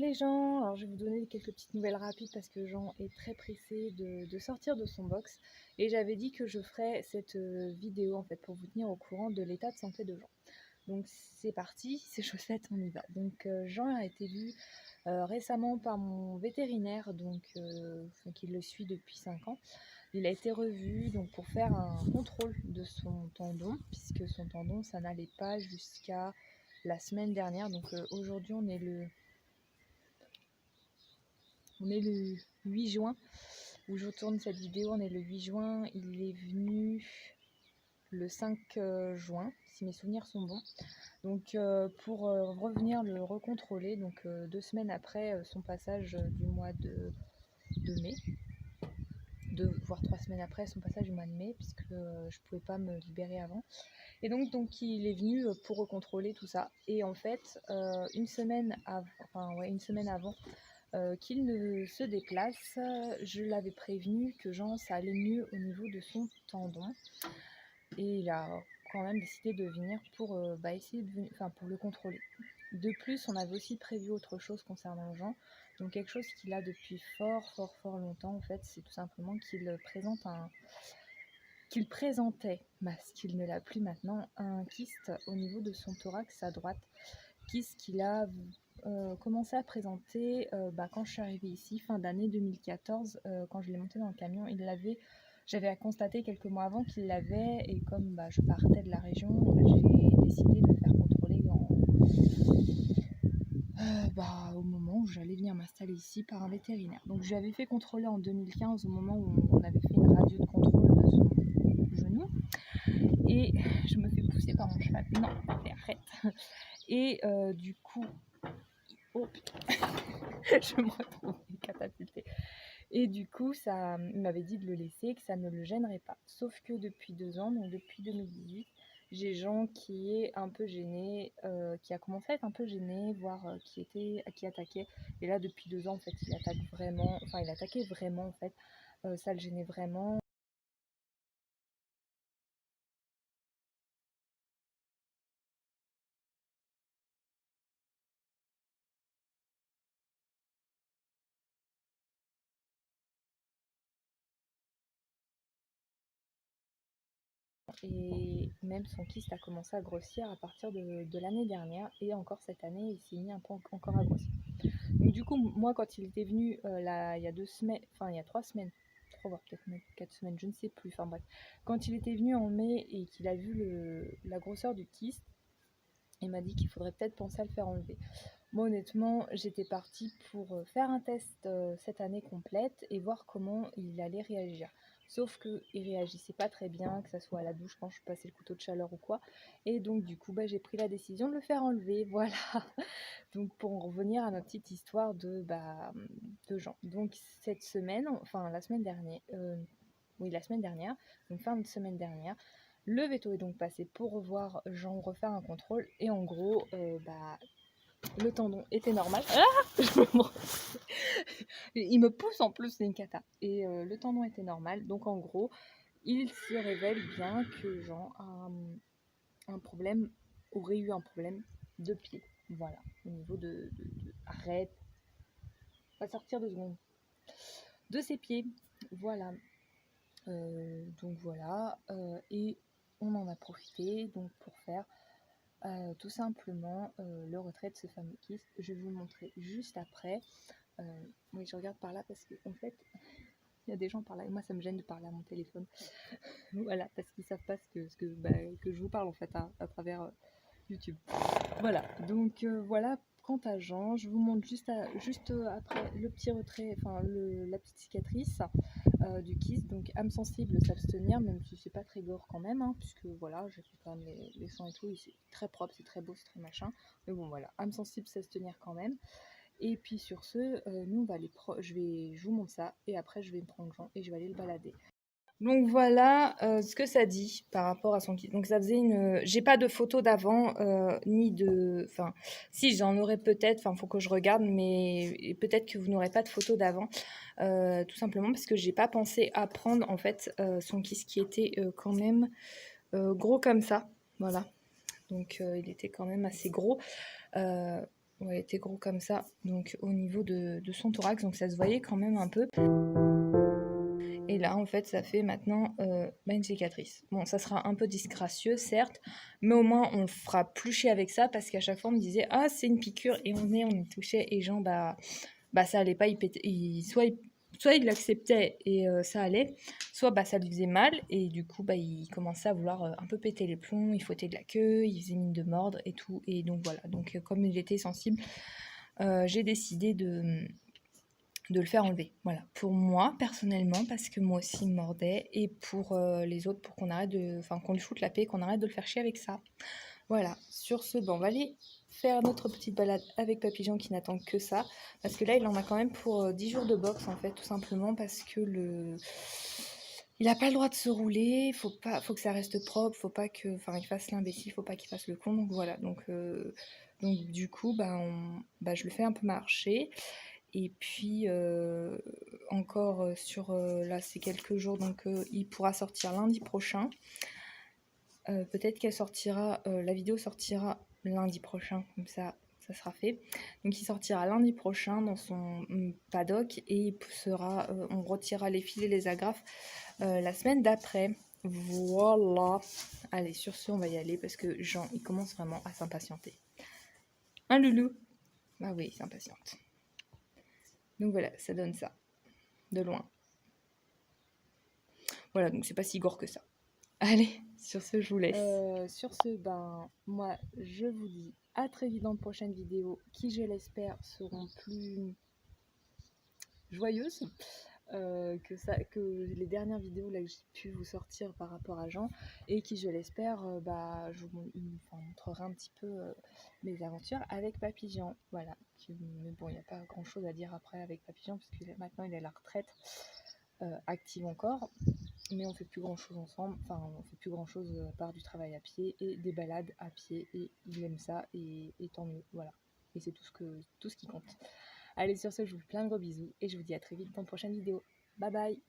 les gens, alors je vais vous donner quelques petites nouvelles rapides parce que Jean est très pressé de sortir de son box et j'avais dit que je ferais cette vidéo en fait pour vous tenir au courant de l'état de santé de Jean. Donc c'est parti, c'est chose faite, on y va. Donc Jean a été vu récemment par mon vétérinaire qui le suit depuis 5 ans. Il a été revu donc, pour faire un contrôle de son tendon puisque son tendon ça n'allait pas jusqu'à la semaine dernière. Donc aujourd'hui on est le 8 juin où je tourne cette vidéo, on est le 8 juin, il est venu le 5 juin, si mes souvenirs sont bons. Donc pour revenir le recontrôler, donc 2 semaines après son passage du mois de mai, voire 3 semaines après son passage du mois de mai, puisque je pouvais pas me libérer avant. Et donc il est venu pour recontrôler tout ça. Et en fait, une semaine avant qu'il ne se déplace, je l'avais prévenu que Jean, ça allait mieux au niveau de son tendon. Et il a quand même décidé de venir pour essayer pour le contrôler. De plus, on avait aussi prévu autre chose concernant Jean. Donc quelque chose qu'il a depuis fort longtemps, en fait, c'est tout simplement qu'il présentait, parce qu'il ne l'a plus maintenant, un kyste au niveau de son thorax à droite. Kyste qu'il a commencé à présenter quand je suis arrivée ici, fin d'année 2014, quand je l'ai monté dans le camion. J'avais constaté quelques mois avant qu'il l'avait, et comme je partais de la région, j'ai décidé de le faire contrôler au moment où j'allais venir m'installer ici par un vétérinaire. Donc je l'avais fait contrôler en 2015 au moment où on avait fait une radio de contrôle de son genou. Et je me fais pousser par mon cheval. Non, arrête. Et du coup... Oh putain, je me retrouve catapultée. Et du coup, il m'avait dit de le laisser, que ça ne le gênerait pas. Sauf que depuis 2 ans, donc depuis 2018, j'ai Jean qui est un peu gêné, qui a commencé à être un peu gêné, voire qui attaquait. Et là, depuis 2 ans, en fait, il attaquait vraiment, en fait. Ça le gênait vraiment. Et même son kyste a commencé à grossir à partir de l'année dernière, et encore cette année il s'est mis un peu encore à grossir. Donc du coup moi quand il était venu il y a 2 semaines, il y a 3 semaines, 3 voire peut-être même 4 semaines, je ne sais plus, enfin bref, quand il était venu en mai et qu'il a vu la grosseur du kyste, il m'a dit qu'il faudrait peut-être penser à le faire enlever. Moi honnêtement j'étais partie pour faire un test cette année complète et voir comment il allait réagir. Sauf qu'il réagissait pas très bien, que ça soit à la douche quand je passais le couteau de chaleur ou quoi. Et donc du coup j'ai pris la décision de le faire enlever, voilà. Donc pour en revenir à notre petite histoire de Jean. Donc cette semaine, la semaine dernière, donc fin de semaine dernière, le veto est donc passé pour refaire un contrôle. Et en gros, le tendon était normal. Il me pousse en plus, c'est une cata. Et le tendon était normal. Donc en gros, il se révèle bien que Jean aurait eu un problème de pied. Voilà, au niveau arrête, va sortir 2 secondes. De ses pieds, voilà. Donc voilà, et on en a profité donc pour faire tout simplement le retrait de ce fameux kyste. Je vais vous le montrer juste après. Oui, je regarde par là parce qu'en fait, il y a des gens par là et moi ça me gêne de parler à mon téléphone. Voilà, parce qu'ils savent pas que je vous parle en fait à travers YouTube. Voilà, donc voilà. Quant à Jean, je vous montre juste après le petit retrait, la petite cicatrice du kyste. Donc âme sensible, s'abstenir, même si c'est pas très gore quand même, hein, puisque voilà, j'ai fait quand même les soins et tout, c'est très propre, c'est très beau, c'est très machin. Mais bon voilà, âme sensible, s'abstenir quand même. Et puis sur ce, nous on va aller je vous montre ça, et après je vais me prendre Jean et je vais aller le balader. Donc voilà ce que ça dit par rapport à son kit. Donc ça faisait j'ai pas de photo d'avant ni de... Enfin, si j'en aurais peut-être, faut que je regarde, mais peut-être que vous n'aurez pas de photo d'avant. Tout simplement parce que j'ai pas pensé à prendre en fait son kiss qui était quand même gros comme ça. Voilà. Donc il était quand même assez gros. ouais, était gros comme ça, donc au niveau de son thorax, donc ça se voyait quand même un peu. Et là, en fait, ça fait maintenant une cicatrice. Bon, ça sera un peu disgracieux, certes, mais au moins on fera plus chier avec ça parce qu'à chaque fois on me disait ah c'est une piqûre et on y touchait et genre bah ça allait pas, soit il l'acceptait et ça allait, soit bah ça lui faisait mal et du coup bah il commençait à vouloir un peu péter les plombs, il fouettait de la queue, il faisait mine de mordre et tout et donc voilà. Donc comme il était sensible, j'ai décidé de le faire enlever. Voilà, pour moi personnellement, parce que moi aussi il me mordait, et pour les autres, pour qu'on arrête qu'on lui foute la paix, qu'on arrête de le faire chier avec ça. Voilà, sur ce, on va aller faire notre petite balade avec Papillon qui n'attend que ça, parce que là il en a quand même pour 10 jours de boxe en fait, tout simplement parce que il n'a pas le droit de se rouler, faut que ça reste propre, faut pas que, il fasse l'imbécile, faut pas qu'il fasse le con, donc voilà, donc du coup, je le fais un peu marcher. Et puis encore sur là c'est quelques jours donc il pourra sortir lundi prochain. Peut-être qu'elle sortira, la vidéo sortira lundi prochain, comme ça sera fait. Donc il sortira lundi prochain dans son paddock et on retirera les filets, les agrafes la semaine d'après. Voilà. Allez, sur ce on va y aller parce que Jean il commence vraiment à s'impatienter. Hein loulou? Bah oui, il s'impatiente. Donc voilà, ça donne ça. De loin. Voilà, donc c'est pas si gore que ça. Allez, sur ce, je vous laisse. Sur ce, moi, je vous dis à très vite dans de prochaines vidéos qui, je l'espère, seront plus joyeuses que les dernières vidéos là, que j'ai pu vous sortir par rapport à Jean et qui, je l'espère, je vous montrerai un petit peu mes aventures avec Papillon. Voilà. Mais bon, il n'y a pas grand chose à dire après avec Papillon parce que maintenant il est à la retraite, active encore. Mais on fait plus grand chose ensemble, on fait plus grand chose à part du travail à pied et des balades à pied et il aime ça et tant mieux, voilà. Et c'est tout ce qui compte. Allez, sur ce, je vous fais plein de gros bisous et je vous dis à très vite dans une prochaine vidéo. Bye bye.